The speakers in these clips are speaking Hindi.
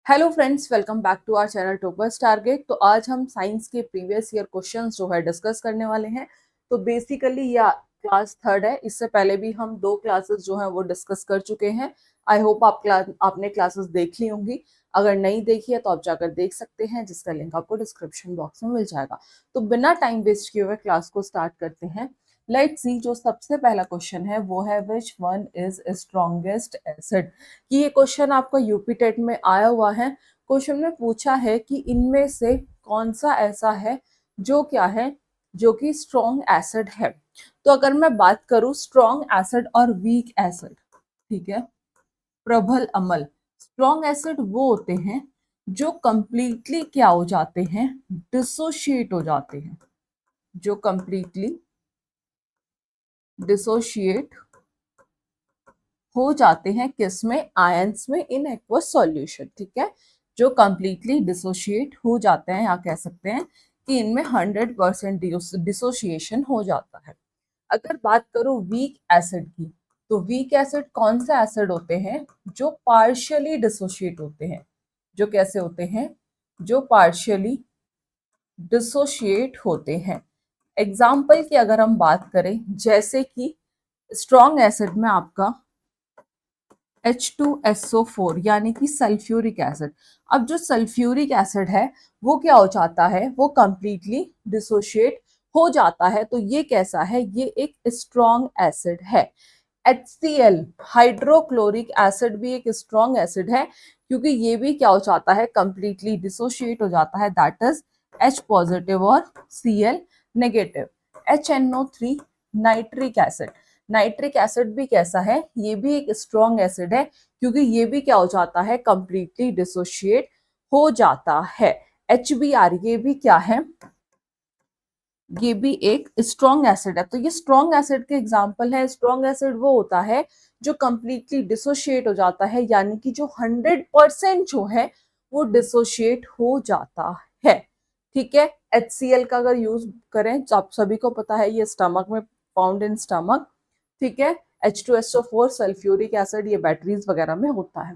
Hello friends, welcome back to our channel toppers target. तो आज हम साइंस के प्रीवियस ईयर क्वेश्चंस जो है डिस्कस करने वाले हैं। तो बेसिकली यह क्लास थर्ड है। इससे पहले भी हम दो क्लासेस जो हैं वो डिस्कस कर चुके हैं। आई होप आपने क्लासेस देख ली होंगी। अगर नहीं देखी है तो आप जाकर देख सकते हैं, जिसका लिंक आपको डिस्क्रिप्शन बॉक्स में मिल जाएगा। तो बिना टाइम वेस्ट किए हुए क्लास को स्टार्ट करते हैं। लेट्स सी, जो सबसे पहला क्वेश्चन है वो है which one is strongest acid. कि ये क्वेश्चन आपका यूपी टेट में आया हुआ है। क्वेश्चन में पूछा है कि इनमें से कौन सा ऐसा है जो क्या है, जो कि स्ट्रॉन्ग एसिड है। तो अगर मैं बात करूं स्ट्रॉन्ग एसिड और वीक एसिड, ठीक है, प्रबल अम्ल। स्ट्रॉन्ग एसिड वो होते हैं जो कंप्लीटली क्या हो जाते हैं, डिसोशिएट हो जाते हैं, जो कंप्लीटली डिसोशिएट हो जाते हैं किस में, आयंस में, इन एक्वस सॉल्यूशन। ठीक है, जो कंप्लीटली डिसोशिएट हो जाते हैं, या कह सकते हैं कि इनमें 100% डिसोशिएशन हो जाता है। अगर बात करूं वीक एसिड की, तो वीक एसिड कौन से एसिड होते हैं जो पार्शियली डिसोशिएट होते हैं, जो कैसे होते हैं, जो पार्शियली डिसोशिएट होते हैं। एग्जाम्पल की अगर हम बात करें, जैसे कि स्ट्रॉन्ग एसिड में आपका H2SO4 यानी कि सल्फ्यूरिक एसिड। अब जो सल्फ्यूरिक एसिड है वो क्या हो जाता है, वो कंप्लीटली डिसोशिएट हो जाता है। तो ये कैसा है, ये एक स्ट्रॉन्ग एसिड है। HCl हाइड्रोक्लोरिक एसिड भी एक स्ट्रॉन्ग एसिड है, क्योंकि ये भी क्या हो जाता है, कंप्लीटली डिसोशिएट हो जाता है, दैट इज H पॉजिटिव और Cl negative. HNO3 nitric acid. Nitric acid भी कैसा है, ये भी एक स्ट्रॉन्ग एसिड है, क्योंकि ये भी क्या हो जाता है, कंप्लीटली डिसोशिएट हो जाता है। HBr ये भी क्या है, ये भी एक स्ट्रॉन्ग एसिड है। तो ये स्ट्रॉन्ग एसिड के एग्जांपल है। स्ट्रॉन्ग एसिड वो होता है जो कंप्लीटली डिसोशिएट हो जाता है, यानी कि जो 100% जो है वो डिसोशिएट हो जाता है। ठीक है, HCl का अगर यूज करें तो आप सभी को पता है ये स्टमक में फाउंड इन स्टमक। ठीक है, H2SO4 सल्फ्यूरिक एसिड ये बैटरीज वगैरह में होता है।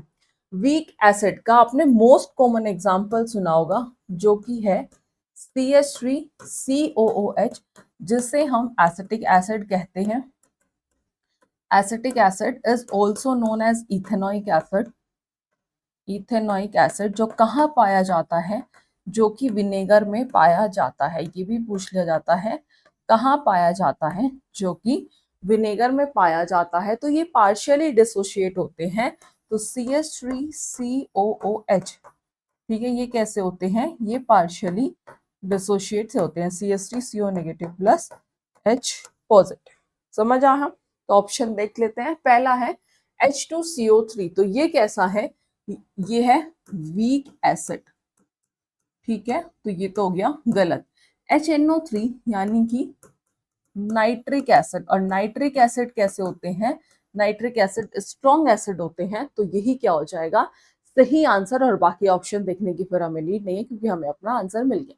वीक एसिड का आपने मोस्ट कॉमन एग्जांपल सुना होगा, जो कि है CH3COOH, जिसे हम एसिटिक एसिड कहते हैं। Acetic acid is also known as ethanoic acid. Ethanoic acid जो कहाँ पाया जाता है, जो कि विनेगर में पाया जाता है। ये भी पूछ लिया जाता है कहाँ पाया जाता है, जो कि विनेगर में पाया जाता है। तो ये पार्शियली डिसोशिएट होते हैं। तो CH3COOH, ठीक है, ये कैसे होते हैं, ये पार्शियली डिसोशिएट से होते हैं। CH3CO negative plus H positive. समझ आया? तो ऑप्शन देख लेते हैं। पहला है H2CO3, तो ये कैसा है, ये है वीक एसिड। ठीक है, तो ये तो हो गया गलत। HNO3 यानी कि नाइट्रिक एसिड, और नाइट्रिक एसिड कैसे होते हैं, नाइट्रिक एसिड स्ट्रॉन्ग एसिड होते हैं। तो यही क्या हो जाएगा, सही आंसर। और बाकी ऑप्शन देखने की फिर हमें नीड नहीं है, क्योंकि हमें अपना आंसर मिल गया।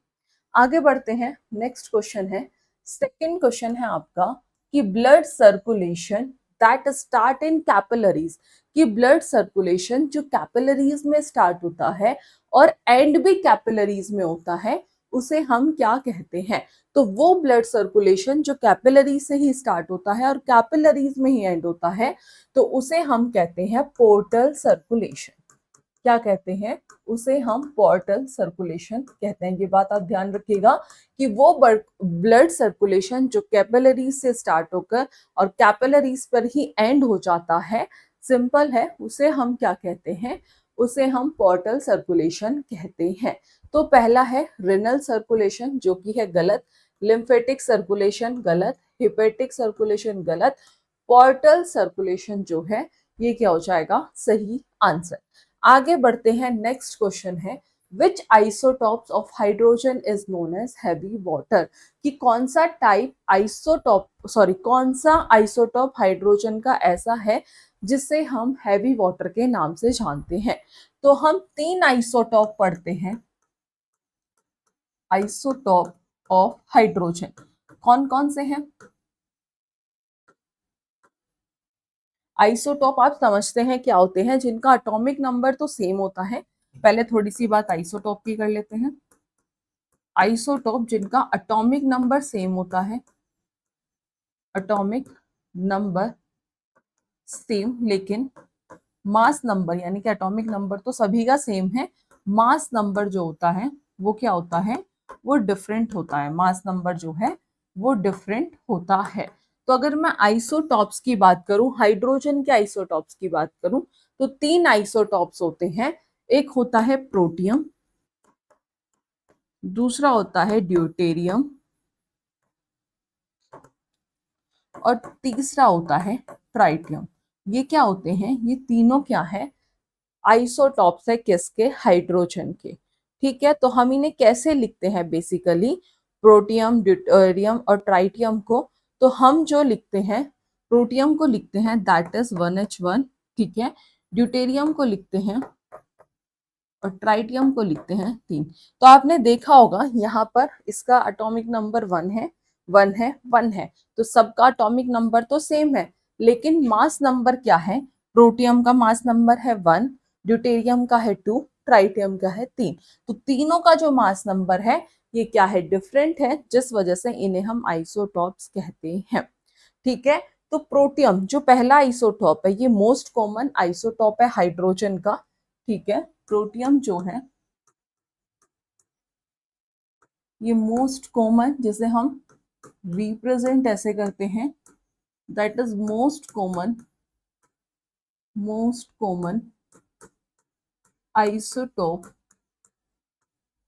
आगे बढ़ते हैं, नेक्स्ट क्वेश्चन है, सेकंड क्वेश्चन है आपका कि blood circulation that start in capillaries. कि ब्लड सर्कुलेशन जो कैपिलरीज में स्टार्ट होता है और एंड भी कैपिलरीज में होता है, उसे हम क्या कहते हैं। तो वो ब्लड सर्कुलेशन जो कैपिलरी से ही स्टार्ट होता है और कैपिलरीज में ही एंड होता है, तो उसे हम कहते हैं पोर्टल सर्कुलेशन। क्या कहते हैं, उसे हम पोर्टल सर्कुलेशन कहते हैं। ये बात आप ध्यान रखिएगा कि वो ब्लड सर्कुलेशन जो कैपिलरीज से स्टार्ट होकर और कैपिलरीज पर ही एंड हो जाता है, सिंपल है, उसे हम क्या कहते हैं, उसे हम पोर्टल सर्कुलेशन कहते हैं। तो पहला है रिनल सर्कुलेशन, जो कि है गलत। लिम्फेटिक सर्कुलेशन गलत। हिपेटिक सर्कुलेशन गलत। पोर्टल सर्कुलेशन जो है ये क्या हो जाएगा, सही आंसर। आगे बढ़ते हैं, नेक्स्ट क्वेश्चन है which isotopes of hydrogen is known as heavy water. कि कौन सा टाइप कौन सा आइसोटॉप हाइड्रोजन का ऐसा है जिसे हम हैवी वाटर के नाम से जानते हैं। तो हम तीन आइसोटॉप पढ़ते हैं, आइसोटॉप ऑफ हाइड्रोजन। कौन कौन से हैं आइसोटॉप, आप समझते हैं क्या होते हैं, जिनका एटॉमिक नंबर तो सेम होता है पहले थोड़ी सी बात आइसोटॉप की कर लेते हैं। आइसोटॉप जिनका एटॉमिक नंबर सेम होता है, एटॉमिक नंबर सेम, लेकिन मास नंबर यानी कि एटॉमिक नंबर तो सभी का सेम है, मास नंबर जो होता है वो क्या होता है, वो डिफरेंट होता है। मास नंबर जो है वो डिफरेंट होता है। तो अगर मैं आइसोटॉप्स की बात करूं, हाइड्रोजन के आइसोटॉप्स की बात करूं, तो 3 आइसोटॉप्स होते हैं। एक होता है प्रोटियम, दूसरा होता है ड्यूटेरियम, और तीसरा होता है ट्राइटियम। ये क्या होते हैं, ये तीनों क्या है, आइसोटॉप्स है किसके, हाइड्रोजन के। ठीक है, तो हम इन्हें कैसे लिखते हैं, बेसिकली प्रोटियम, ड्यूटेरियम और ट्राइटियम को, तो हम जो लिखते हैं, प्रोटियम को लिखते हैं दैट इज 1H1, ठीक है, ड्यूटेरियम को लिखते हैं और ट्राइटियम को लिखते हैं 3। तो आपने देखा होगा यहाँ पर इसका एटॉमिक नंबर 1 है, 1 है, 1 है, तो सबका एटॉमिक नंबर तो सेम है, लेकिन मास नंबर क्या है, प्रोटियम का मास नंबर है 1, ड्यूटेरियम का है 2, ट्राइटियम का है 3। तो तीनों का जो मास नंबर है ये क्या है, डिफरेंट है, जिस वजह से इन्हें हम आइसोटॉप्स कहते हैं। ठीक है, तो प्रोटियम जो पहला आइसोटॉप है, ये मोस्ट कॉमन आइसोटॉप है हाइड्रोजन का। ठीक है, प्रोटियम जो है ये मोस्ट कॉमन, जिसे हम रिप्रेजेंट ऐसे करते हैं, that is most common isotope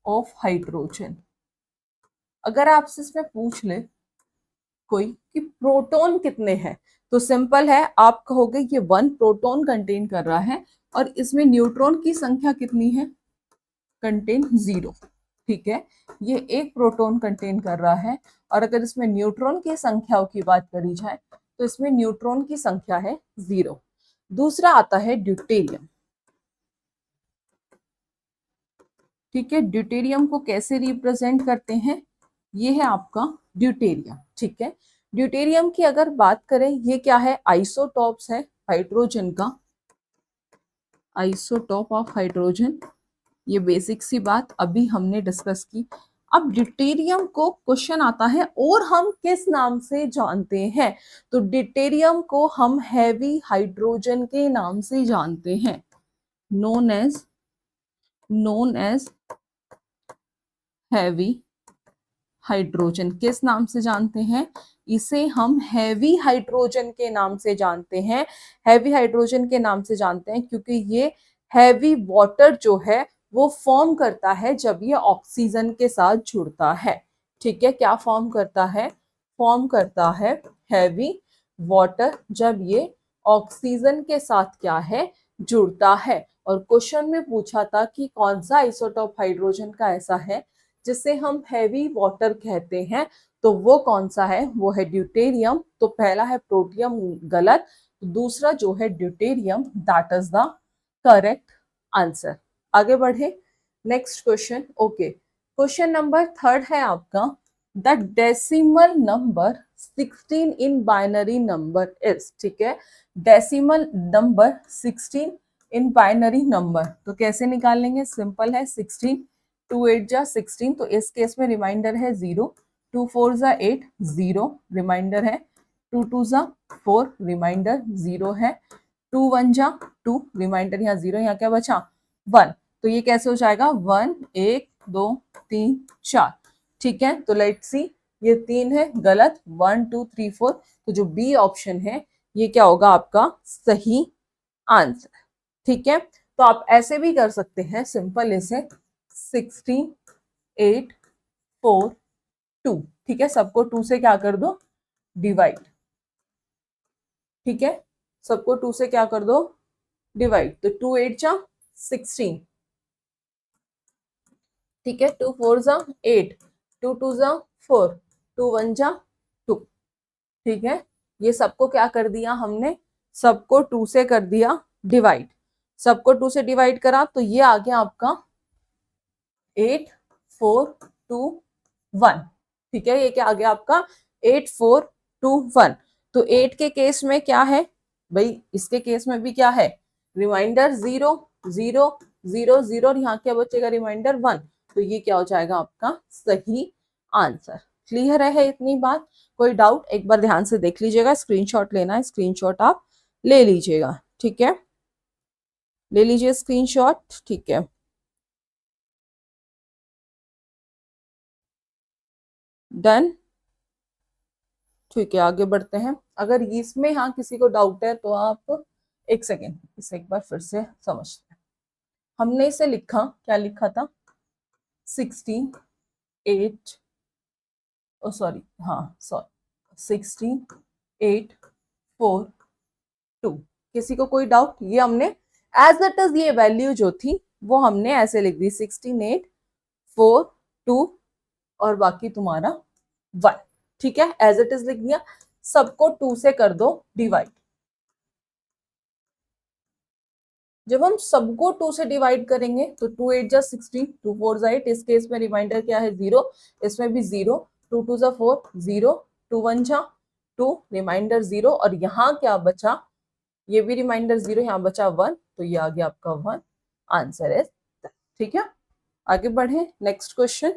of hydrogen. अगर आपसे इसमें पूछ ले कोई कि प्रोटॉन कितने हैं, तो सिंपल है, आप कहोगे ये 1 प्रोटॉन कंटेन कर रहा है, और इसमें न्यूट्रॉन की संख्या कितनी है, कंटेन 0। ठीक है, ये एक प्रोटॉन कंटेन कर रहा है, और अगर इसमें न्यूट्रॉन की संख्याओं की बात करी जाए तो इसमें न्यूट्रॉन की संख्या है 0। दूसरा आता है ड्यूटेरियम। ठीक है, ड्यूटेरियम को कैसे रिप्रेजेंट करते हैं, ये है आपका ड्यूटेरियम। ठीक है, ड्यूटेरियम की अगर बात करें, ये क्या है, आइसोटॉप्स है हाइड्रोजन का, आइसोटॉप ऑफ हाइड्रोजन। ये बेसिक सी बात अभी हमने डिस्कस की। अब ड्यूटेरियम को क्वेश्चन आता है और हम किस नाम से जानते हैं, तो ड्यूटेरियम को हम हैवी हाइड्रोजन के नाम से जानते हैं, नोन एज हैवी हाइड्रोजन। किस नाम से जानते हैं, इसे हम हैवी हाइड्रोजन के नाम से जानते हैं। हैवी हाइड्रोजन के नाम से जानते हैं क्योंकि ये हैवी वाटर जो है वो फॉर्म करता है जब ये ऑक्सीजन के साथ जुड़ता है। ठीक है, क्या फॉर्म करता है, फॉर्म करता है हैवी वाटर जब ये ऑक्सीजन के साथ क्या है, जुड़ता है। और क्वेश्चन में पूछा था कि कौन सा आइसोटोप हाइड्रोजन का ऐसा है जिसे हम हैवी वाटर कहते हैं, तो वो कौन सा है, वो है ड्यूटेरियम। तो पहला है प्रोटियम गलत, दूसरा जो है deuterium, that is the correct answer. आगे बढ़े, next question. Okay, question number 3 है आपका, the decimal number 16 in binary number is. ठीक है, decimal number 16 in binary number, तो कैसे निकालेंगे, सिंपल है, 16 2 8 जा 16, तो इस केस में रिमाइंडर है 0, 2 4 जा 8 0 रिमाइंडर है, 2 2 जा 4 रिमाइंडर 0 है, 2 1 जा 2 रिमाइंडर, यहाँ 0, यहाँ क्या बचा 1, तो ये कैसे हो जाएगा 1 1 2 3 4। ठीक है, तो लेट्स सी, ये 3 है गलत, 1 2 3 4, तो जो बी ऑप्शन है ये क्या होगा आपका सही आंसर। ठीक है, तो आप ऐसे भी कर सकते हैं, सिंपल इसे 16 8 4 2। ठीक है, सबको 2 से क्या कर दो, डिवाइड। ठीक है, सबको 2 से क्या कर दो, डिवाइड, तो 2 8 जा 16। ठीक है, 2 4 जा 8, 2 2 जा 4, 2 1 जा 2। ठीक है, ये सबको क्या कर दिया हमने, सबको 2 से कर दिया डिवाइड। सबको 2 से डिवाइड करा तो ये आ गया आपका 8 4 2 1। ठीक है, ये क्या आ गया आपका 8 4 2 1। तो 8 के केस में क्या है भाई, इसके केस में भी क्या है, रिमाइंडर 0 0, 0 0 और यहाँ क्या बचेगा रिमाइंडर 1, तो ये क्या हो जाएगा आपका सही आंसर। क्लियर है इतनी बात? कोई डाउट? एक बार ध्यान से देख लीजिएगा, स्क्रीनशॉट लेना है, स्क्रीनशॉट आप ले लीजिएगा, ठीक है, ले लीजिए स्क्रीनशॉट, ठीक है, डन, ठीक है, आगे बढ़ते हैं। अगर इसमें हाँ किसी को डाउट है तो आप एक सेकेंड इसे एक बार फिर से समझते हैं। हमने इसे लिखा, क्या लिखा था, 16 8, ओ सॉरी, हाँ सॉरी, 16 8 4 2। किसी को कोई डाउट? ये हमने एज इट इज ये वैल्यू जो थी वो हमने ऐसे लिख दी, 16 8 4 2 और बाकी तुम्हारा 1, ठीक है, एज इट इज लिख दिया। सबको 2 से कर दो डिवाइड। जब हम सबको 2 से डिवाइड करेंगे तो 2 8 जा 16, 2 4 जा 8, इस केस में रिमाइंडर क्या है 0, इसमें भी 0, 2 2 जा 4 0, 2 1 जा 2, रिमाइंडर 0 और यहाँ क्या बचा, ये भी रिमाइंडर 0, यहाँ बचा 1, तो ये आ गया आपका 1, आंसर है, ठीक है। आगे बढ़े, next question.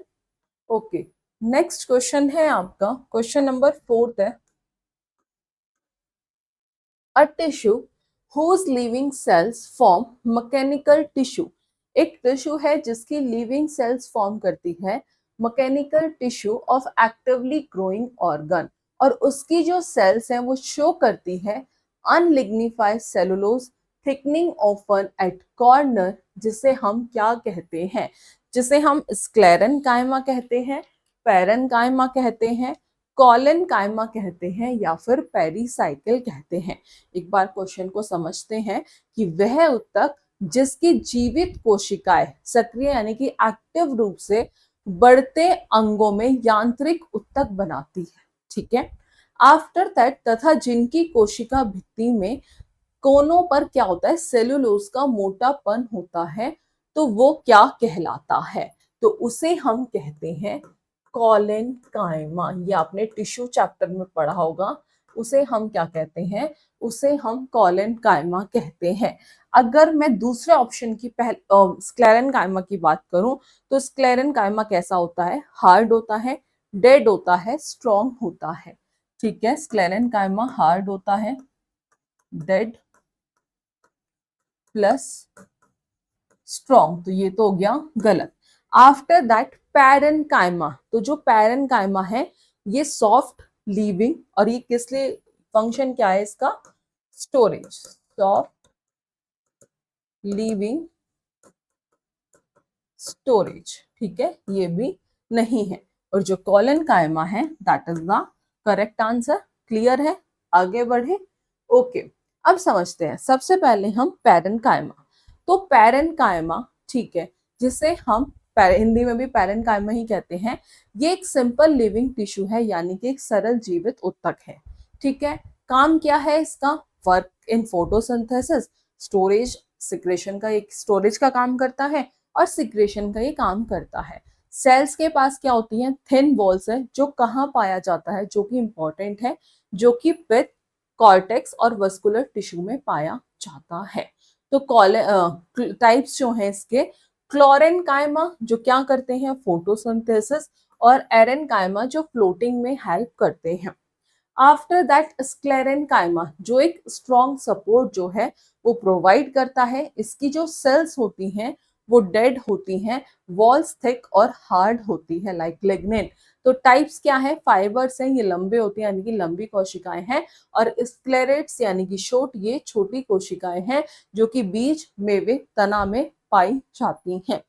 Okay, next question है आपका क्वेश्चन नंबर 4 है। A tissue whose living cells form mechanical tissue, एक टिश्यू है जिसकी लिविंग सेल्स फॉर्म करती है mechanical tissue of actively growing organ, और उसकी जो सेल्स हैं वो शो करती है unlignified cellulose thickening often at corner, जिसे हम क्या कहते हैं, जिसे हम स्क्लेरन कायमा कहते हैं, पैरन कायमा कहते हैं, कॉलन कायमा कहते हैं, या फिर पेरीसाइकिल कहते हैं। एक बार क्वेश्चन को समझते हैं कि वह उत्तक जिसकी जीवित कोशिकाएं सक्रिय यानी कि एक्टिव रूप से बढ़ते अंगों में यांत्रिक उत्तक बनाती है, ठीक है। आफ्टर दैट, तथा जिनकी कोशिका भित्ति में कोनों पर क्या होता है, सेलुलोज का मोटापन होता है, तो वो क्या कहलाता है, तो उसे हम कहते हैं कॉलन कायमा। ये आपने टिश्यू चैप्टर में पढ़ा होगा, उसे हम क्या कहते हैं, उसे हम कॉलन कायमा कहते हैं। अगर मैं दूसरे ऑप्शन की स्क्लेरन कायमा की बात करूं तो स्क्लेरन कायमा कैसा होता है, हार्ड होता है, डेड होता है, स्ट्रॉन्ग होता है, ठीक है। स्क्लेरन कायमा हार्ड होता है, डेड प्लस स्ट्रॉन्ग, तो ये तो हो गया गलत। आफ्टर दैट पैरन कायमा, तो जो पैरन कायमा है ये सॉफ्ट लीविंग, और ये किस लिए फंक्शन क्या है इसका, स्टोरेज, सॉफ्ट लीविंग स्टोरेज, ठीक है, ये भी नहीं है। और जो कॉलन कायमा है that is the correct answer. Clear है? आगे बढ़े। ओके, अब समझते हैं सबसे पहले हम पैरन कायमा। तो पैरन कायमा, ठीक है, जिसे हम हिंदी में भी पैरन कायमा ही कहते हैं, ये एक सिंपल लिविंग टिश्यू है, यानी कि एक सरल जीवित उत्तक है, ठीक है। काम क्या है इसका, work in photosynthesis, storage secretion का, एक स्टोरेज का काम करता है और सिक्रेशन का ये काम करता है। सेल्स के पास क्या होती हैं, थिन वॉल्स है, जो कहाँ पाया जाता है, जो कि इंपॉर्टेंट है, जो कि पित्त, कॉर्टेक्स और वस्कुलर टिश्यू में पाया जाता है। तो टाइप्स जो हैं इसके, क्लोरेन कायमा जो क्या करते हैं, फोटोसिंथेसिस, और एरन कायमा जो फ्लोटिंग में हेल्प करते हैं। आफ्टर दैट स्क्लेरन कायमा जो एक स्ट्रॉन्ग सपोर्ट जो है वो प्रोवाइड करता है। इसकी जो सेल्स होती हैं वो डेड होती हैं, वॉल्स थिक और हार्ड होती है लाइक लिग्निन। तो टाइप्स क्या है, फाइबर्स हैं, ये लंबे होते हैं यानी कि लंबी कोशिकाएं हैं, और स्क्लेरेट्स यानी कि शॉर्ट, ये छोटी कोशिकाएं हैं जो कि बीज, मेवे, तना में पाई जाती हैं।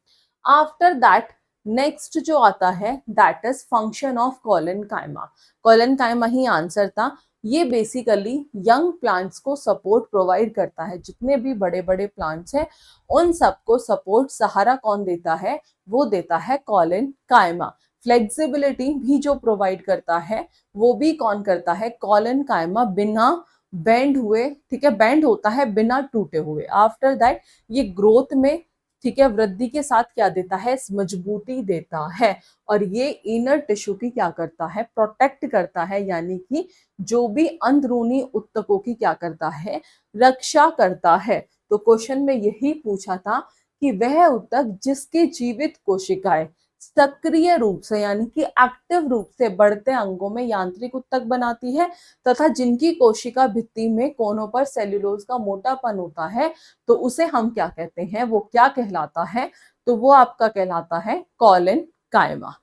आफ्टर दैट नेक्स्ट जो आता है that is function of colon कायमा। कॉलन कायमा ही आंसर था। ये बेसिकली यंग प्लांट्स को सपोर्ट प्रोवाइड करता है, जितने भी बड़े बड़े प्लांट्स हैं उन सबको सपोर्ट सहारा कौन देता है, वो देता है कॉलन कायमा। फ्लेक्सिबिलिटी भी जो प्रोवाइड करता है वो भी कौन करता है, कॉलन कायमा, बिना बेंड हुए, ठीक है, बेंड होता है बिना टूटे हुए। आफ्टर दैट ये ग्रोथ में, ठीक है, वृद्धि के साथ क्या देता है, मजबूती देता है, और ये इनर टिश्यू की क्या करता है, प्रोटेक्ट करता है, यानी कि जो भी अंदरूनी उत्तकों की क्या करता है, रक्षा करता है। तो क्वेश्चन में यही पूछा था कि वह ऊतक जिसकी जीवित कोशिकाएं सक्रिय रूप से यानी कि एक्टिव रूप से बढ़ते अंगों में यांत्रिक ऊतक बनाती है तथा जिनकी कोशिका भित्ति में कोनों पर सेल्यूलोज का मोटापन होता है, तो उसे हम क्या कहते हैं, वो क्या कहलाता है, तो वो आपका कहलाता है कॉलन कायमा।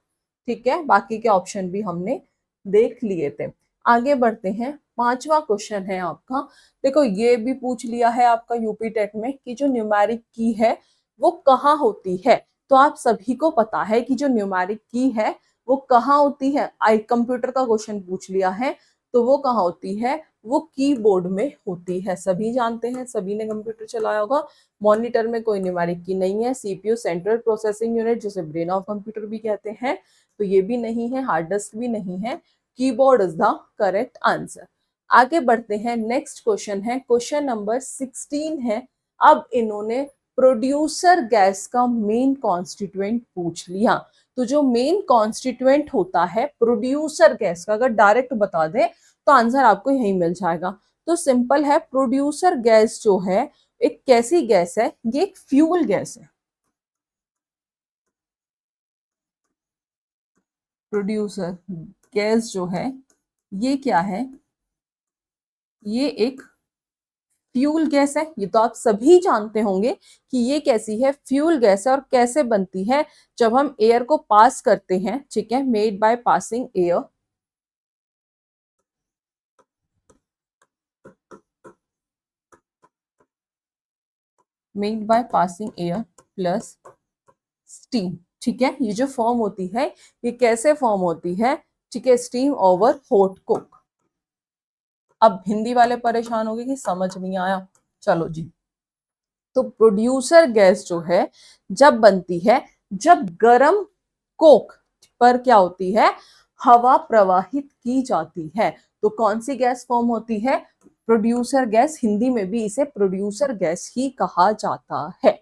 ठीक है, बाकी के ऑप्शन भी हमने देख लिए थे। आगे बढ़ते हैं, पांचवा क्वेश्चन है आपका। देखो ये भी पूछ लिया है आपका यूपी टेट में कि जो न्यूमेरिक की है वो कहाँ होती है। तो आप सभी को पता है कि जो न्यूमेरिक की है वो कहाँ होती है, आई कंप्यूटर का क्वेश्चन पूछ लिया है तो वो कहाँ होती है, वो कीबोर्ड में होती है। सभी जानते हैं, सभी ने कंप्यूटर चलाया होगा। मॉनिटर में कोई न्यूमेरिक की नहीं है। सीपीयू सेंट्रल प्रोसेसिंग यूनिट जिसे ब्रेन ऑफ कंप्यूटर भी कहते हैं, तो ये भी नहीं है। हार्ड डिस्क भी नहीं है। Keyboard is the correct answer. आगे बढ़ते हैं, नेक्स्ट क्वेश्चन है क्वेश्चन नंबर 16 है। अब इन्होंने प्रोड्यूसर गैस का मेन कॉन्स्टिट्यूएंट पूछ लिया। तो जो मेन कॉन्स्टिट्यूएंट होता है प्रोड्यूसर गैस का, अगर डायरेक्ट बता दे तो आंसर आपको यही मिल जाएगा। तो सिंपल है, प्रोड्यूसर गैस जो है एक कैसी गैस है, ये एक फ्यूल गैस है। प्रोड्यूसर गैस जो है ये क्या है, ये एक फ्यूल गैस है। ये तो आप सभी जानते होंगे कि ये कैसी है, फ्यूल गैस है। और कैसे बनती है, जब हम एयर को पास करते हैं, ठीक है, made by passing air, made by passing air plus steam. ठीक है, ये जो फॉर्म होती है ये कैसे फॉर्म होती है, ठीक है, स्टीम ओवर हॉट कोक। अब हिंदी वाले परेशान हो गए कि समझ नहीं आया, चलो जी। तो प्रोड्यूसर गैस जो है जब बनती है, जब गर्म कोक पर क्या होती है, हवा प्रवाहित की जाती है, तो कौन सी गैस फॉर्म होती है, प्रोड्यूसर गैस। हिंदी में भी इसे प्रोड्यूसर गैस ही कहा जाता है।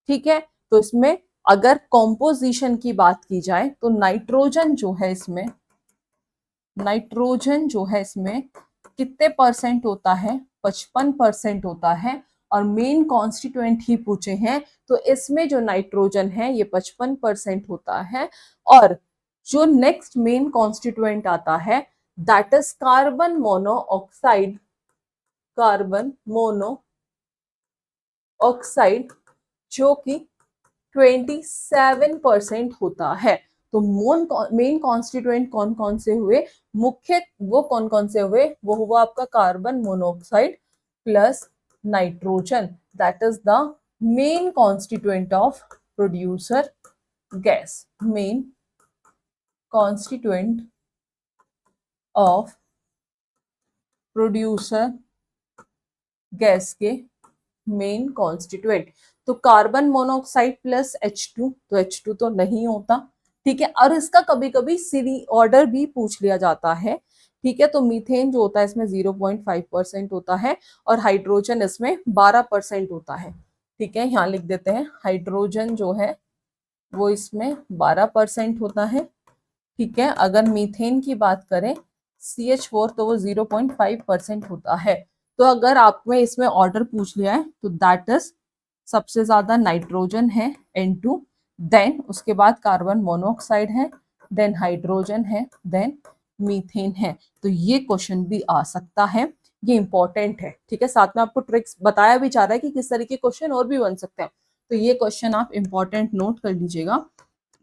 ठीक है, तो इसमें अगर कॉम्पोजिशन की बात की जाए तो नाइट्रोजन जो है इसमें, नाइट्रोजन जो है इसमें कितने परसेंट होता है, 55% होता है। और मेन कॉन्स्टिट्यूएंट ही पूछे हैं तो इसमें जो नाइट्रोजन है ये 55% होता है। और जो नेक्स्ट मेन कॉन्स्टिट्यूएंट आता है that is carbon monoxide, carbon monoxide जो कि 27% होता है। तो मेन कॉन्स्टिट्यूएंट कौन कौन से हुए, मुख्य वो कौन कौन से हुए, वो हुआ आपका carbon monoxide plus nitrogen, that is the main constituent of producer gas. Main constituent of producer gas के मेन कॉन्स्टिट्यूएंट। तो कार्बन मोनोऑक्साइड प्लस H2, तो H2 तो नहीं होता। ठीक है, और इसका कभी कभी सीरी ऑर्डर भी पूछ लिया जाता है। ठीक है, तो मीथेन जो होता है इसमें 0.5% होता है और हाइड्रोजन इसमें 12% होता है। ठीक है, यहाँ लिख देते हैं, हाइड्रोजन जो है वो इसमें 12% होता है। ठीक है, अगर मीथेन की बात करें CH4 तो वो 0.5% होता है। तो अगर आपने इसमें ऑर्डर पूछ लिया है तो दैट इज सबसे ज्यादा नाइट्रोजन है N2, देन उसके बाद कार्बन मोनोऑक्साइड है, देन हाइड्रोजन है, देन मीथेन है। तो ये क्वेश्चन भी आ सकता है, ये इंपॉर्टेंट है। ठीक है, साथ में आपको ट्रिक्स बताया भी जा रहा है कि किस तरीके क्वेश्चन और भी बन सकते हैं। तो ये क्वेश्चन आप इंपॉर्टेंट नोट कर लीजिएगा,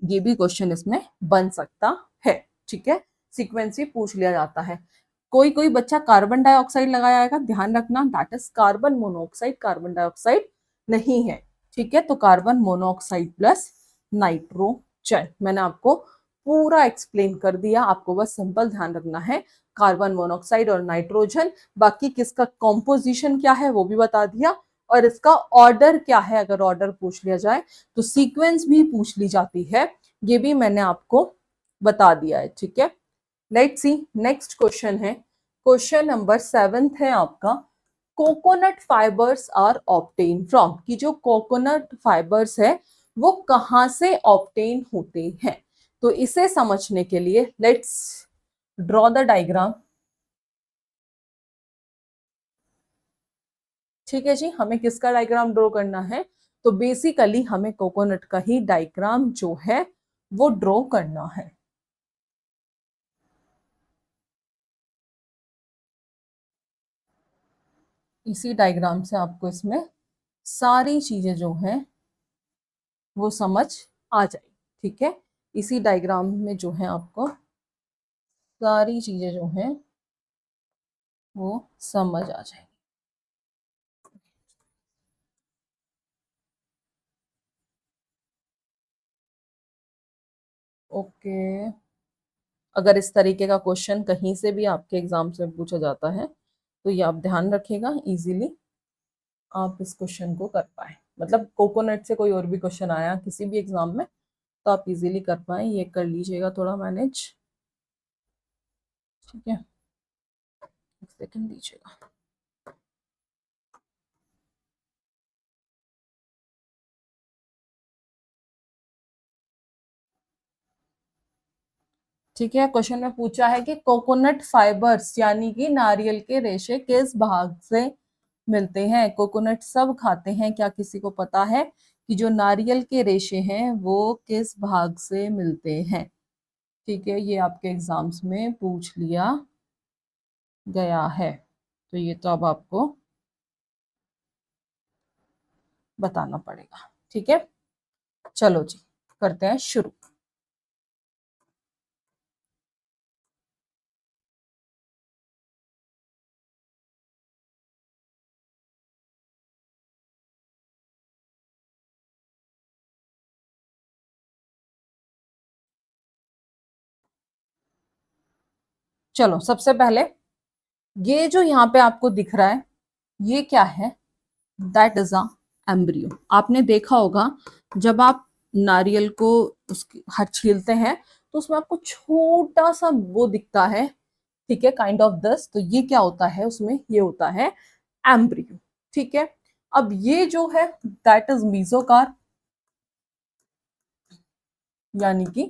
ये भी क्वेश्चन इसमें बन सकता है। ठीक है, सीक्वेंस भी पूछ लिया जाता है। कोई कोई बच्चा कार्बन डाइऑक्साइड लगाया आएगा, ध्यान रखना that is carbon monoxide, carbon dioxide नहीं है। ठीक है, तो कार्बन मोनोऑक्साइड प्लस नाइट्रोजन मैंने आपको पूरा एक्सप्लेन कर दिया, आपको बस सिंपल ध्यान रखना है कार्बन मोनोऑक्साइड और नाइट्रोजन। बाकी किसका कॉम्पोजिशन क्या है वो भी बता दिया, और इसका ऑर्डर क्या है अगर ऑर्डर पूछ लिया जाए, तो सीक्वेंस भी पूछ ली जाती है, ये भी मैंने आपको बता दिया है। ठीक है, लेट्स सी नेक्स्ट क्वेश्चन है, क्वेश्चन नंबर 7 है आपका। Coconut fibres are obtain from, कि जो कोकोनट फाइबर्स है वो कहाँ से ऑब्टेन होते हैं। तो इसे समझने के लिए लेट्स ड्रॉ द डायग्राम। ठीक है जी, हमें किसका डायग्राम ड्रॉ करना है, तो बेसिकली हमें कोकोनट का ही डायग्राम जो है वो ड्रॉ करना है। इसी डायग्राम से आपको इसमें सारी चीजें जो हैं वो समझ आ जाएगी, ठीक है। इसी डायग्राम में जो है आपको सारी चीजें जो हैं वो समझ आ जाएगी। ओके, अगर इस तरीके का क्वेश्चन कहीं से भी आपके एग्जाम से पूछा जाता है तो ये आप ध्यान रखिएगा, इजीली आप इस क्वेश्चन को कर पाए। मतलब कोकोनट से कोई और भी क्वेश्चन आया किसी भी एग्जाम में तो आप इजीली कर पाए, ये कर लीजिएगा थोड़ा मैनेज, ठीक है। एक सेकंड दीजिएगा। ठीक है, क्वेश्चन में पूछा है कि कोकोनट फाइबर्स यानी कि नारियल के रेशे किस भाग से मिलते हैं। कोकोनट सब खाते हैं, क्या किसी को पता है कि जो नारियल के रेशे हैं वो किस भाग से मिलते हैं। ठीक है, ये आपके एग्जाम्स में पूछ लिया गया है, तो ये तो अब आपको बताना पड़ेगा, ठीक है। चलो जी, करते हैं शुरू। चलो, सबसे पहले ये जो यहाँ पे आपको दिख रहा है ये क्या है, दैट इज अ एम्ब्रियो। आपने देखा होगा जब आप नारियल को उसकी हर छीलते हैं तो उसमें आपको छोटा सा वो दिखता है, ठीक है, काइंड ऑफ दस। तो ये क्या होता है, उसमें ये होता है एम्ब्रियो, ठीक है। अब ये जो है दैट इज मीजोकार, यानी कि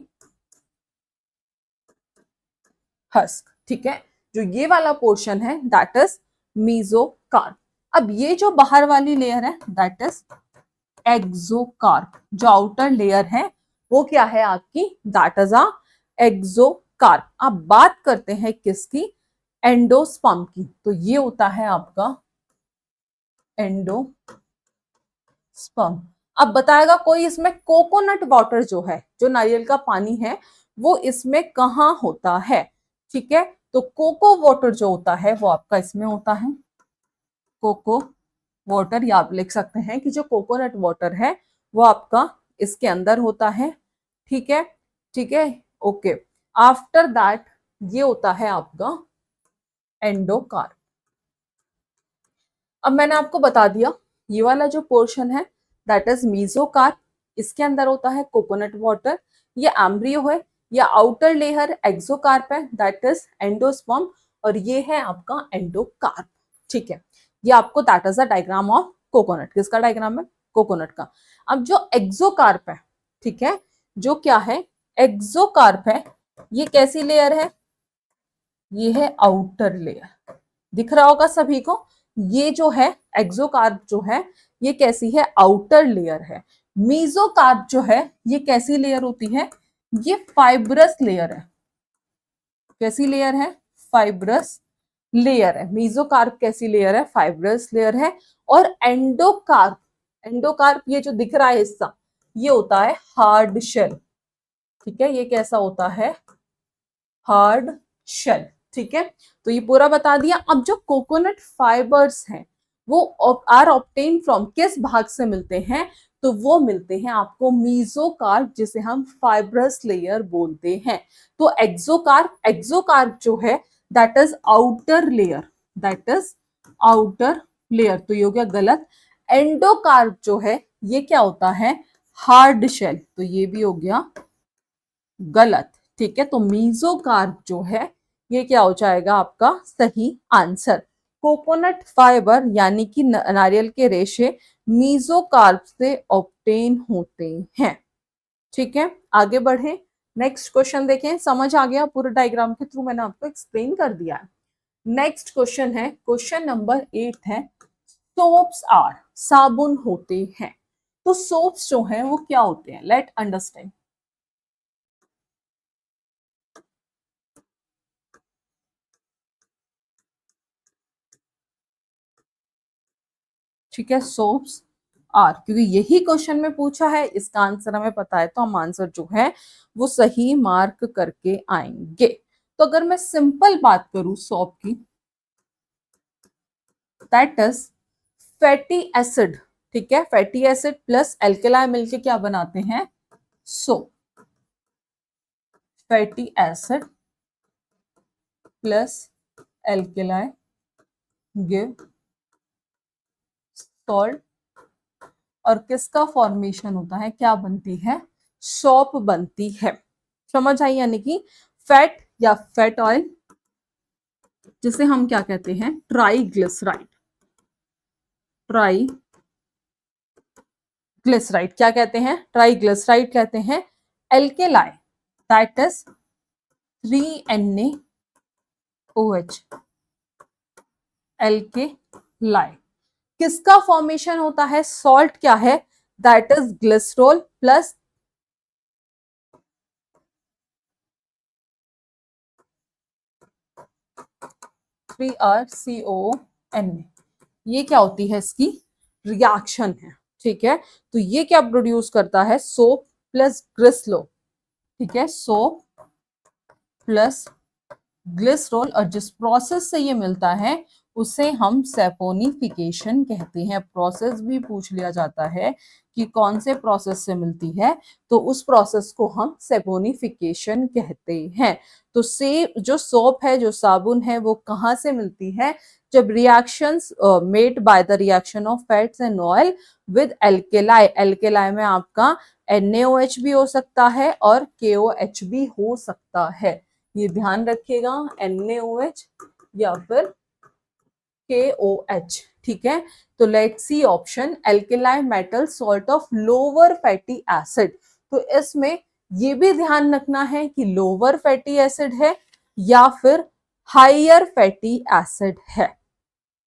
हस्क, ठीक है। जो ये वाला पोर्शन है दैट इज मीजोकार्प। अब ये जो बाहर वाली लेयर है दैट इज एक्सोकार्प। जो आउटर लेयर है वो क्या है आपकी, दैट इज अ एक्सोकार्प। अब बात करते हैं किसकी, एंडोस्पर्म की। तो ये होता है आपका एंडोस्पर्म। अब बताएगा कोई इसमें कोकोनट वाटर जो है, जो नारियल का पानी है वो इसमें कहाँ होता है, ठीक है। तो कोको वाटर जो होता है वो आपका इसमें होता है, कोको वाटर। या आप लिख सकते हैं कि जो कोकोनट वाटर है वो आपका इसके अंदर होता है, ठीक है, ठीक है, ओके। आफ्टर दैट ये होता है आपका एंडोकार्प। अब मैंने आपको बता दिया ये वाला जो पोर्शन है दैट इज मीजोकार्प, इसके अंदर होता है कोकोनट वाटर। ये एम्ब्रियो है, ये आउटर लेयर एक्सोकार्प है दैट इज एंडोस्पर्म, और ये है आपका एंडोकार्प, ठीक है। ये आपको that is the diagram of coconut. किसका डायग्राम है, कोकोनट का। अब जो एक्सोकार्प है, ठीक है, जो क्या है एक्सोकार्प है, ये कैसी लेयर है, ये है आउटर लेयर। दिख रहा होगा सभी को, ये जो है एक्सोकार्प जो है ये कैसी है, आउटर लेयर है। मीजोकार्प जो है ये कैसी लेयर होती है, ये फाइब्रस लेयर है। कैसी लेयर है, फाइब्रस लेयर है। मीजोकार्प कैसी लेयर है, फाइब्रस लेयर है। और एंडोकार्प, एंडोकार्प ये जो दिख रहा है हिस्सा ये होता है हार्ड शेल, ठीक है। ये कैसा होता है, हार्ड शेल, ठीक है। तो ये पूरा बता दिया। अब जो कोकोनट फाइबर्स हैं वो आर ऑब्टेन फ्रॉम किस भाग से मिलते हैं, तो वो मिलते हैं आपको मीजोकार्प, जिसे हम फाइब्रस लेयर बोलते हैं। तो एक्सोकार्प, एक्सोकार्प जो है that is outer layer, that is outer layer. तो ये हो गया गलत। एंडोकार्प जो है ये क्या होता है, हार्ड शेल। तो ये भी हो गया गलत, ठीक है। तो मीजोकार्प जो है ये क्या हो जाएगा आपका सही आंसर। कोकोनट फाइबर यानी कि नारियल के रेशे मीजोकार्प से ऑब्टेन होते हैं, ठीक है। आगे बढ़े, नेक्स्ट क्वेश्चन देखें। समझ आ गया, पूरे डायग्राम के थ्रू मैंने आपको एक्सप्लेन कर दिया है। नेक्स्ट क्वेश्चन है, क्वेश्चन नंबर 8 है, सोप्स आर, साबुन होते हैं। तो सोप्स जो हैं वो क्या होते हैं, लेट अंडरस्टैंड। ठीक है, सोप्स आर, क्योंकि यही क्वेश्चन में पूछा है, इसका आंसर हमें पता है तो हम आंसर जो है वो सही मार्क करके आएंगे। तो अगर मैं सिंपल बात करूं सोप की, दैट इज फैटी एसिड। ठीक है, फैटी एसिड प्लस एल्केलाई मिलके क्या बनाते हैं, soap. Fatty acid plus alkali give salt, और किसका फॉर्मेशन होता है, क्या बनती है, सॉप बनती है। समझ आई, यानी कि फैट या फैट ऑयल जिसे हम क्या कहते हैं, ट्राइग्लिसराइड। ट्राइग्लिसराइड क्या कहते हैं, ट्राइग्लिसराइड कहते हैं। Alkali that is 3NaOH, alkali. किसका फॉर्मेशन होता है, सॉल्ट क्या है, that is glycerol plus 3RCONA। ये क्या होती है, इसकी रिएक्शन है। ठीक है, तो ये क्या प्रोड्यूस करता है, सोप प्लस ग्लिसरो। ठीक है, सोप प्लस ग्लिसरॉल, और जिस प्रोसेस से ये मिलता है उसे हम सेपोनिफिकेशन कहते हैं। प्रोसेस भी पूछ लिया जाता है कि कौन से प्रोसेस से मिलती है, तो उस प्रोसेस को हम सेपोनिफिकेशन कहते हैं। तो से जो सोप है, जो साबुन है, वो कहाँ से मिलती है, जब reactions made by the reaction of fats and oil with alkali. Alkali में आपका NaOH भी हो सकता है और KOH भी हो सकता है, ये ध्यान रखिएगा, NaOH या फिर KOH। ठीक है, तो let's see option, alkali metal salt of lower fatty acid. तो इसमें ये भी ध्यान रखना है कि लोअर फैटी एसिड है या फिर हायर फैटी एसिड है।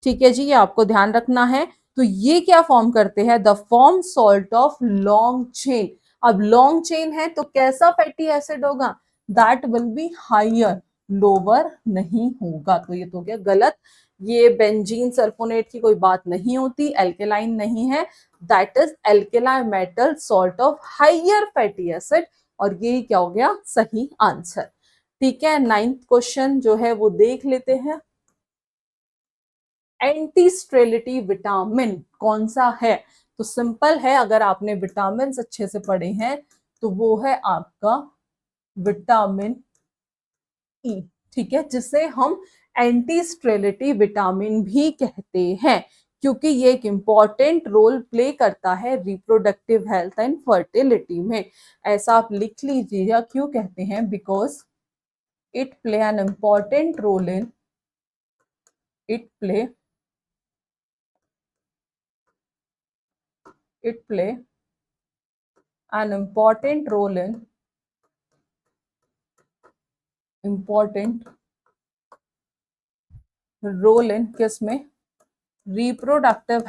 ठीक है जी, ये आपको ध्यान रखना है। तो ये क्या फॉर्म करते हैं, the form salt of long chain. अब लॉन्ग चेन है तो कैसा फैटी एसिड होगा, that will be higher, lower नहीं होगा। तो ये तो क्या गलत, ये बेंजीन सल्फोनेट की कोई बात नहीं होती, एल्केलाइन नहीं है, that is alkali metal salt of higher fatty acid, और ये क्या हो गया, सही आंसर। ठीक है, 9th क्वेश्चन जो है वो देख लेते हैं। एंटी स्टेरिलिटी विटामिन कौन सा है, तो सिंपल है, अगर आपने विटामिन अच्छे से पढ़े हैं तो वो है आपका विटामिन ई। ठीक है, जिसे हम एंटी स्टेरिलिटी विटामिन भी कहते हैं, क्योंकि ये एक इंपॉर्टेंट रोल प्ले करता है रिप्रोडक्टिव हेल्थ एंड फर्टिलिटी में। ऐसा आप लिख लीजिएगा, क्यों कहते हैं, because it play an important role in, it play an important role in किस में, रिप्रोडक्टिव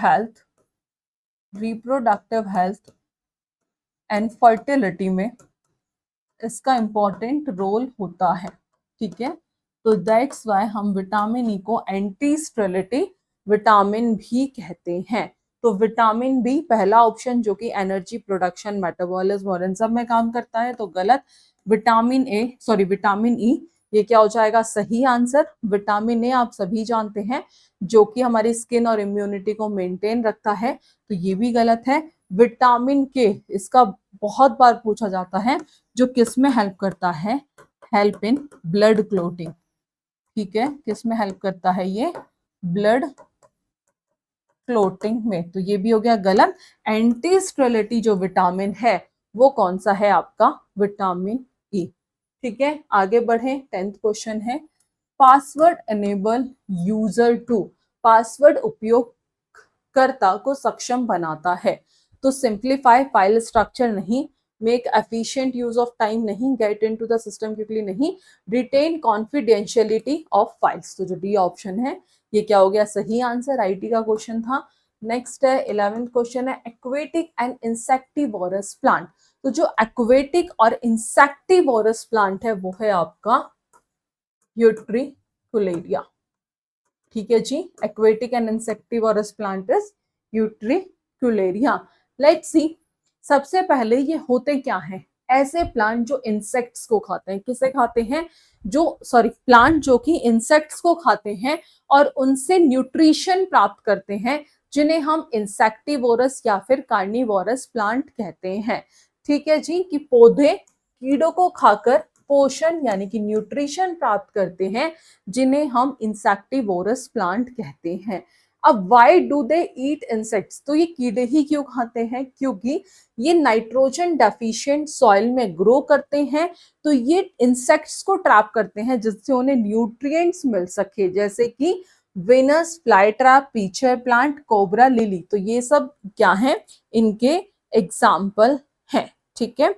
हेल्थ एंड फर्टिलिटी में इसका इंपॉर्टेंट रोल होता है। ठीक है, तो दैट्स वाई हम विटामिन ई को एंटी स्टेरिलिटी विटामिन भी कहते हैं। तो विटामिन बी पहला ऑप्शन, जो कि एनर्जी प्रोडक्शन, मेटाबॉलिज्म और इन सब में काम करता है, तो गलत। विटामिन ई, ये क्या हो जाएगा, सही आंसर। विटामिन ए आप सभी जानते हैं, जो कि हमारी स्किन और इम्यूनिटी को मेंटेन रखता है, तो ये भी गलत है। विटामिन के, इसका बहुत बार पूछा जाता है, जो किस में हेल्प करता है, हेल्प इन ब्लड क्लोटिंग। ठीक है, किस में हेल्प करता है ये, ब्लड क्लोटिंग में, तो ये भी हो गया गलत। एंटी स्टेरिलिटी जो विटामिन है वो कौन सा है आपका, विटामिन ई। ठीक है, आगे बढ़े, 10th क्वेश्चन है, password enable user to, password उपयोगकर्ता को सक्षम बनाता है। तो सिंप्लीफाई फाइल स्ट्रक्चर नहीं, make efficient use of time नहीं, get into the system quickly नहीं, रिटेन कॉन्फिडेंशियलिटी ऑफ फाइल्स। तो जो डी ऑप्शन है ये क्या हो गया, सही आंसर, आईटी का क्वेश्चन था। नेक्स्ट है 11th क्वेश्चन है एक्वेटिक एंड इंसेक्टिवोरस प्लांट। तो जो एक्वेटिक और इंसेक्टिवोरस प्लांट है वो है आपका यूट्रिकुलेरिया। ठीक है जी, aquatic and insectivorous plant is Utricularia. Let's see, सबसे पहले ये होते क्या हैं? ऐसे प्लांट जो इंसेक्ट्स को खाते हैं। किसे खाते हैं? प्लांट जो कि इंसेक्ट्स को खाते हैं और उनसे न्यूट्रिशन प्राप्त करते हैं, जिन्हें हम इंसेक्टिवोरस या फिर कार्निवोरस प्लांट कहते हैं। ठीक है जी, कि पौधे कीड़ों को खाकर पोषण यानी कि न्यूट्रिशन प्राप्त करते हैं, जिन्हें हम इंसेक्टिवोरस प्लांट कहते हैं। अब why do they eat insects? तो ये कीड़े ही क्यों खाते हैं? क्योंकि ये नाइट्रोजन डेफिशिएंट सॉइल में ग्रो करते हैं, तो ये इंसेक्ट्स को ट्रैप करते हैं जिससे उन्हें न्यूट्रिएंट्स मिल सके, जैसे कि Venus fly trap, pitcher plant, cobra lily. तो ये सब क्या है? इनके एग्जाम्पल हैं। ठीक है,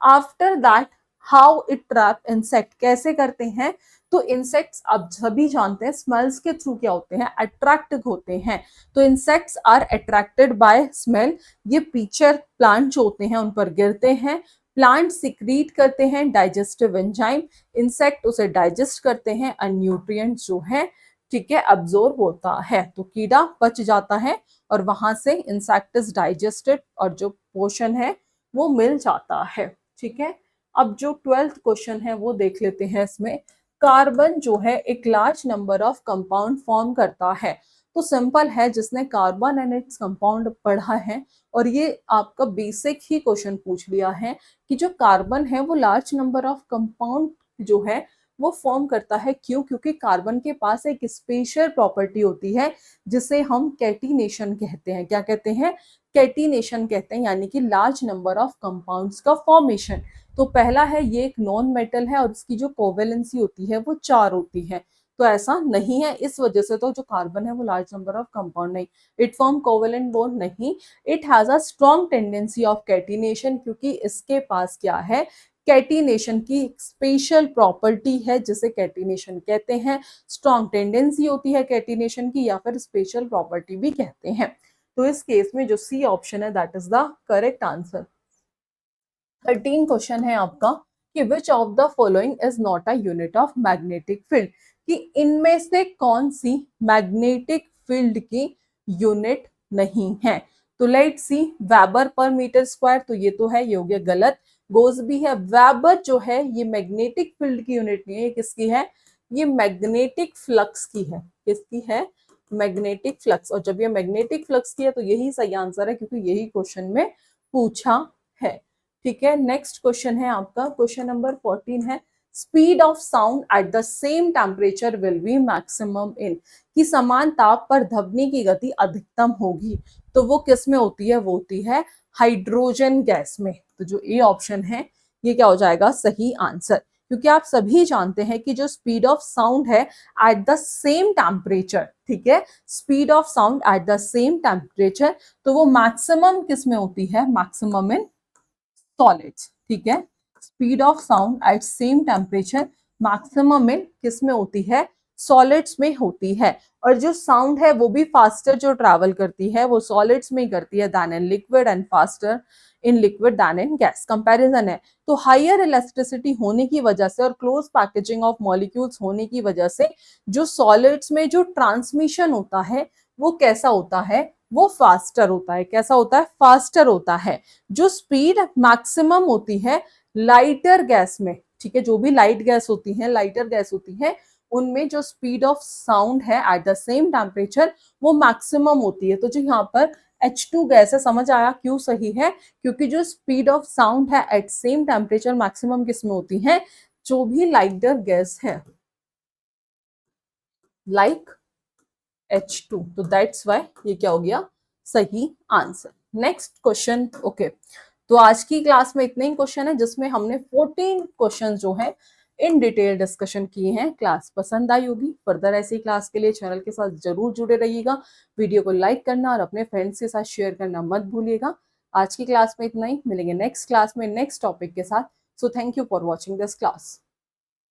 after that how it trap insect, कैसे करते हैं? तो इंसेक्ट्स अब सभी जानते हैं स्मेल्स के थ्रू क्या होते हैं? अट्रैक्ट होते हैं। तो insects are attracted by smell. ये पीचर प्लांट जो होते हैं उन पर गिरते हैं। प्लांट सिक्रीट करते हैं डाइजेस्टिव एंजाइम, इंसेक्ट उसे डाइजेस्ट करते हैं और न्यूट्रिएंट जो है, ठीक है, अब्सॉर्ब होता है। तो कीड़ा बच जाता है और वहां से इंसेक्ट इज डाइजेस्टेड और जो पोषण है वो मिल जाता है। ठीक है, अब जो 12th क्वेश्चन है वो देख लेते हैं। इसमें कार्बन जो है एक large number of compound form करता है। तो सिंपल है, जिसने कार्बन एंड इट्स कंपाउंड पढ़ा है और ये आपका बेसिक ही क्वेश्चन पूछ लिया है कि जो कार्बन है वो लार्ज नंबर ऑफ कंपाउंड जो है वो फॉर्म करता है। क्यों? क्योंकि कार्बन के पास एक स्पेशल प्रॉपर्टी होती है जिसे हम कैटिनेशन कहते हैं। क्या कहते हैं? कैटिनेशन कहते हैं, यानी कि लार्ज नंबर ऑफ कंपाउंड्स का फॉर्मेशन। तो पहला है, ये एक नॉन मेटल है और इसकी जो कोवेलेंसी होती है वो 4 होती है। तो ऐसा नहीं है, इस वजह से तो जो कार्बन है वो लार्ज नंबर ऑफ कंपाउंड नहीं, इट फॉर्म कोवेलेंट बॉन्ड नहीं, it has a strong tendency of catenation, क्योंकि इसके पास क्या है? कैटिनेशन की स्पेशल प्रॉपर्टी है जिसे कैटिनेशन कहते हैं। स्ट्रॉन्ग टेंडेंसी होती है कैटिनेशन की, या फिर स्पेशल प्रॉपर्टी भी कहते हैं। तो इस केस में जो सी ऑप्शन है that is the correct answer. 13 question है आपका कि which of the following is not a unit of magnetic field, कि इनमें से कौन सी मैग्नेटिक फील्ड की यूनिट नहीं है? तो let see, weber per metre square, तो ये तो है, ये हो गया गलत। गोज भी है, वेबर जो है ये मैग्नेटिक फील्ड की यूनिट नहीं है। किसकी है? ये मैग्नेटिक फ्लक्स की है। किसकी है? Magnetic flux. और जब ये मैग्नेटिक फ्लक्स की है तो यही सही आंसर है, क्योंकि यही क्वेश्चन में पूछा है। ठीक है, नेक्स्ट क्वेश्चन है आपका, क्वेश्चन नंबर 14 है speed of sound at the same temperature will be maximum in, कि समान ताप पर ध्वनि की गति अधिकतम होगी। तो वो किस में होती है? वो होती है हाइड्रोजन गैस में। तो जो ए ऑप्शन है ये क्या हो जाएगा? सही आंसर। क्योंकि आप सभी जानते हैं कि जो स्पीड ऑफ साउंड है एट द सेम टेम्परेचर, ठीक है, speed of sound at the same temperature, तो वो मैक्सिमम किस में होती है? Maximum in solids. ठीक है, speed of sound eight same temperature maximum में किस में होती है? सॉलिड्स में होती है। और जो साउंड है वो भी फास्टर जो ट्रैवल करती है वो सॉलिड्स में ही करती है than in liquid, and faster in liquid than in gas. Comparison है, तो हायर इलास्टिसिटी होने की वजह से और क्लोज पैकेजिंग ऑफ मॉलिक्यूल्स होने की वजह से जो सॉलिड्स में जो ट्रांसमिशन होता है वो कैसा होता है? वो फास्टर होता है। कैसा होता है? फास्टर होता है। जो स्पीड मैक्सिमम होती है लाइटर गैस में, ठीक है, जो भी लाइट गैस होती है, लाइटर गैस होती है, उनमें जो स्पीड ऑफ साउंड है एट द सेम टेम्परेचर वो मैक्सिमम होती है। तो जो यहाँ पर H2 गैस है, समझ आया क्यों सही है? क्योंकि जो स्पीड ऑफ साउंड है एट सेम टेम्परेचर मैक्सिमम किस में होती है? जो भी लाइटर गैस है, लाइक H2। तो दैट्स वाई ये क्या हो गया? सही आंसर। Next question. ओके, तो आज की क्लास में इतने ही क्वेश्चन है जिसमें हमने 14 क्वेश्चन जो है इन डिटेल डिस्कशन किए हैं। क्लास पसंद आई होगी। फर्दर ऐसी क्लास के लिए चैनल के साथ जरूर जुड़े रहिएगा। वीडियो को लाइक करना और अपने फ्रेंड्स के साथ शेयर करना मत भूलिएगा। आज की क्लास में इतना ही, मिलेंगे नेक्स्ट क्लास में नेक्स्ट टॉपिक के साथ। So thank you for watching this class.